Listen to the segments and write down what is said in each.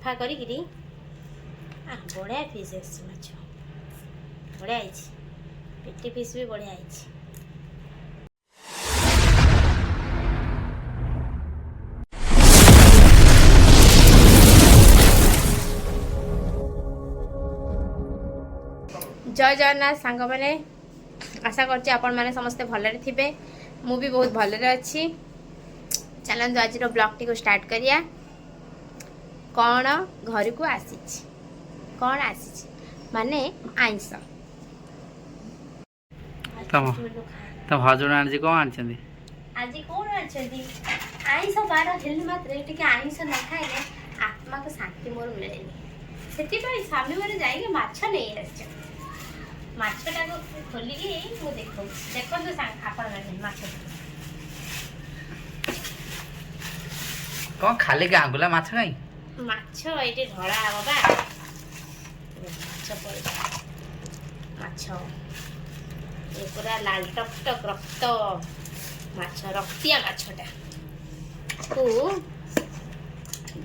सफा करी बढ़िया फिश माछ बढ़िया पेटी फिश भी बढ़िया जय जगन्नाथ सांग मैंने आशा करछि आपण माने समस्ते भलरे थिबे मु भी बहुत भलरे अच्छी। चलंतु आज ब्लॉग टी को स्टार्ट करिया। कौन घर को आसी कौन आसी माने आइंस तो हजबैंड आनी कौन आनी आज कौन आछंती आइंस बार हेल्ले मात्र टिके आइंस न खाइले आत्मा को शांति मोर मिलेनी सेति पई स्वामी मोर जाई माछ नै आछ माछटा को खोलिकी मु देखो देखो सांग आपण माने माछ कौन खाली गांगुला माछ काई माछ एटे ढळा बाबा माछ पड़े माछ ये पूरा लाल टक टक रक्त माछ रक्तिया माछटा को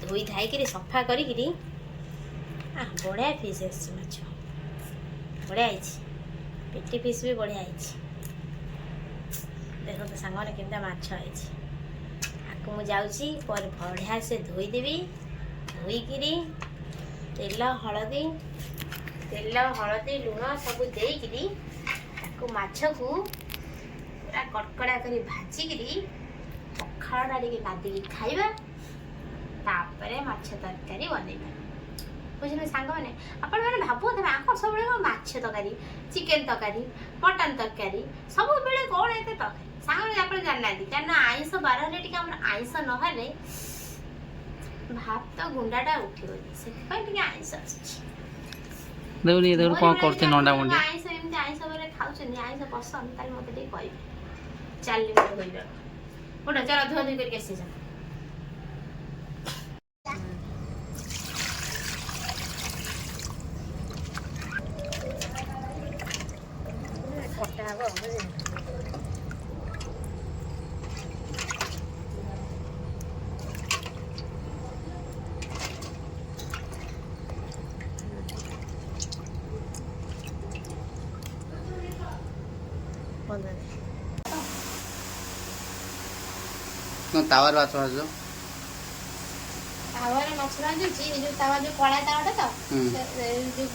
धोई धाई के सफा करी बढ़िया फिश माछ बढ़िया पेटी फिश भी बढ़िया देखो तो सांग मैंने केमता माछ आपको मुझे जाऊँगी पर बढ़िया से धोईदेवी धोईकी तेल हलदी लुण सब देकरी माछ को पूरा कड़कड़ा कर भाजिकी पखाड़ा टे लादिकी खाइबा तापर माछ तरकारी बनइबा बुझे सांग मैंने आपण मैंने भावुे आंख सब माछ तरकारी चिकेन तरकारी मटन तरकारी सब बेले कौन एत तरकारी सांग आप जानना क्या आइंस बार आइंस ना भात तो गुंडाटा उठिबनी से आइंस देउनी देउर कोन करते नंडा मुंडी आइंस एमती आइंस बारे खाउछन आइंस पसंद ताले मते टे कहबे चाली मते होइबा ओटा चल धो धो करके आसी जा कटा हो तावर माछ भाजो तावर माछ भाजुची जो तावा जो कला तावाटा तो जो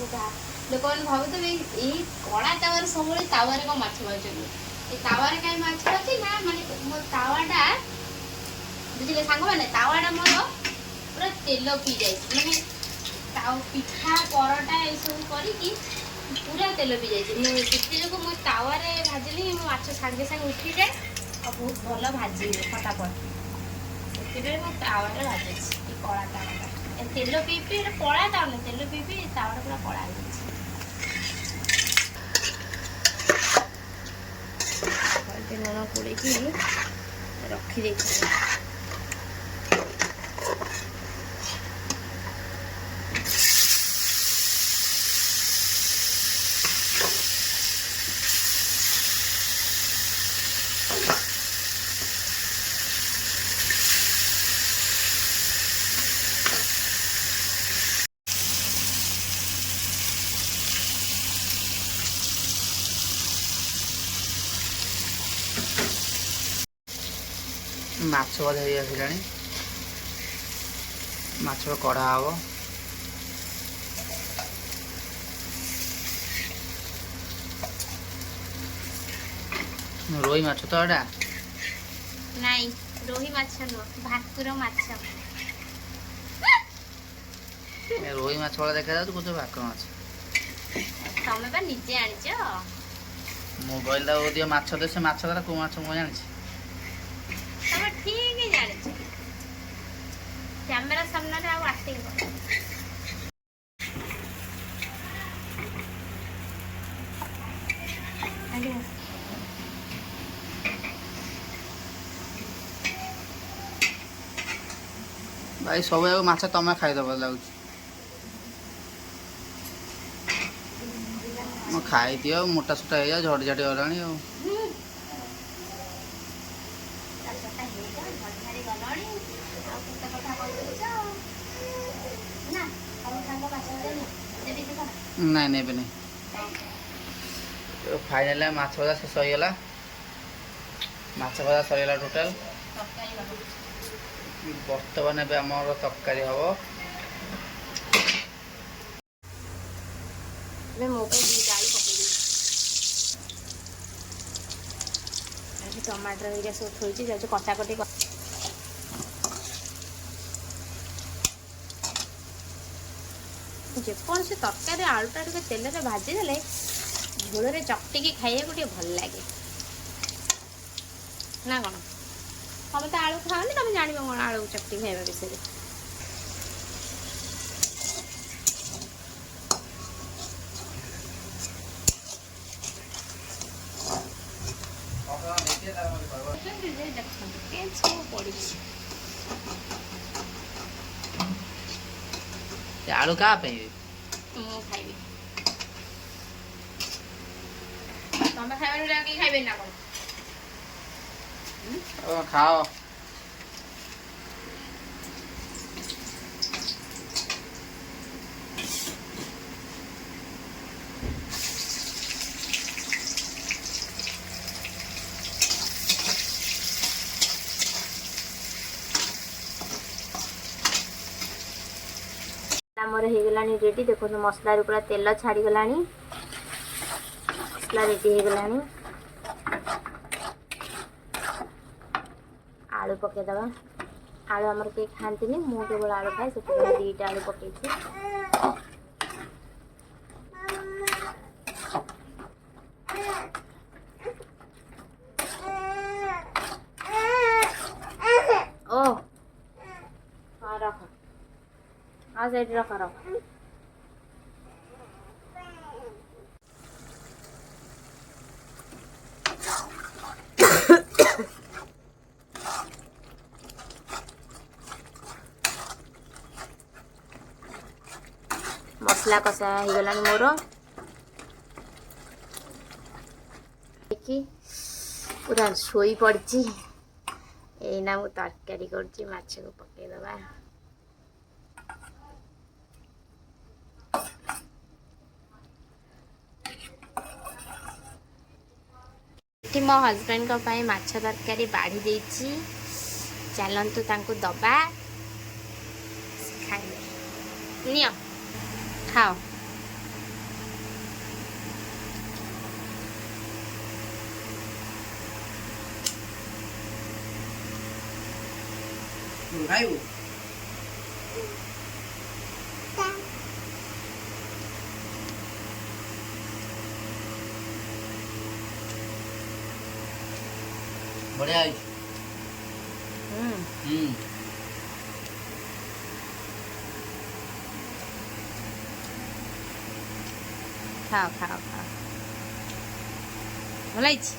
लोक मैंने भावुवे ये कला तावर सब तावर को माछ भाजुन ये तावर कहीं माछ अच्छी ना माने मो तावाटा बुझे सांग मैंने तावाटा मोर पूरा तेल पी जाए माने पिठा परोटा ये सब करी पूरा तेल पी जाए जो मो तावे भाजिली मो माछ सागे सागे उठी जाए और बहुत भल भाजी फटाफट से मो तावे भाजी कला तावाटा तेल पी पी कला तावा तेल पी पी तावाटा पूरा कला हो लुण पोड़ी रखी दे माछ बधे हो आसला माछ कढ़ा हम रोही माछ तो एटा नहीं रोही माछ नो भाकुर माछ रोही माछ वाला देखा जाऊ कुछ भाकुर माछ तमे बा निजे आनिछ मोबाइल दा दियो माछ दे से माछ वाला को माछ मु जानि तमे ठीक ही जानिछ कैमरा सामने रे आ एक्टिंग कर भाई सब माछ तमे खाईदब लगुच खाई दियो मोटा सोटा हो झड़ झाड़ी गलानी ନାଇଁ ନେବେନି। ଫାଇନାଲି ମାଛ ଭଜା ଶେଷ ହେଇଗଲା। ମାଛ ଭଜା ସରିଗଲା ଟୋଟାଲ। ତରକାରୀ ହବ। ବର୍ତ୍ତମାନ ଏବେ ଆମର ତରକାରୀ ହବ। ଏବେ ମୋ ପାଇଁ ଦିଟା ଆଳୁ ପକେଇ ଦେଇଛି। ଆଜି ଟମାଟର ହେରିକା ସବୁ ଥୋଇଛି, ଯାଉଛି କଟାକଟି ଯେକୌଣସି ତରକାରୀ ଆଳୁଟା ଟିକେ ତେଲରେ ଭାଜିଦେଲେ ଝୋଳରେ ଚକଟିକି ଖାଇବାକୁ ଟିକେ ଭଲ ଲାଗେ ନା କ'ଣ? ତମେ ତ ଆଳୁ ଖାଅନି, ତମେ ଜାଣିବ କ'ଣ ଆଳୁ ଚକଟି ଖାଇବା ବିଷୟରେ। ଦେଖନ୍ତୁ କେମିତି ସବୁ ପଡ଼ିଛି। ଆଳୁ କାହା ପାଇଁ? ମୁଁ ଖାଇବି। ତମେ ଖାଇବାନି କେହି ଖାଇବେନି ନା କ'ଣ? ଖାଅ। ଆମର ହେଇଗଲାଣି ରେଡି। ଦେଖନ୍ତୁ ମସଲାରୁ ପୁରା ତେଲ ଛାଡ଼ିଗଲାଣି, ମସଲା ରେଡି ହେଇଗଲାଣି। ଆଳୁ ପକେଇଦବା। ଆଳୁ ଆମର କେହି ଖାଆନ୍ତିନି, ମୁଁ କେବଳ ଆଳୁ ଖାଏ, ସେଥିପାଇଁ ଦିଟା ଆଳୁ ପକେଇଛି। ଓ ହଁ ରଖ, ହଁ ସେଇଠି ରଖ ରଖ। ମସଲା କଷା ହେଇଗଲାଣି ମୋର। ପୁରା ଶୋଇ ପଡ଼ିଛି। ଏଇନା ମୁଁ ତରକାରୀ କରୁଛି, ମାଛକୁ ପକେଇଦବା। ଏଠି ମୋ ହଜବେଣ୍ଡଙ୍କ ପାଇଁ ମାଛ ତରକାରୀ ବାଢ଼ି ଦେଇଛି। ଚାଲନ୍ତୁ ତାଙ୍କୁ ଦବା, ଖାଇବେ। ନିଅ ଖାଅ। ଖାଇବୁ? ବଢିଆ ହେଇଛି। ଖାଅ ଖାଅ ଖାଅ, ଭଲ ହେଇଛି।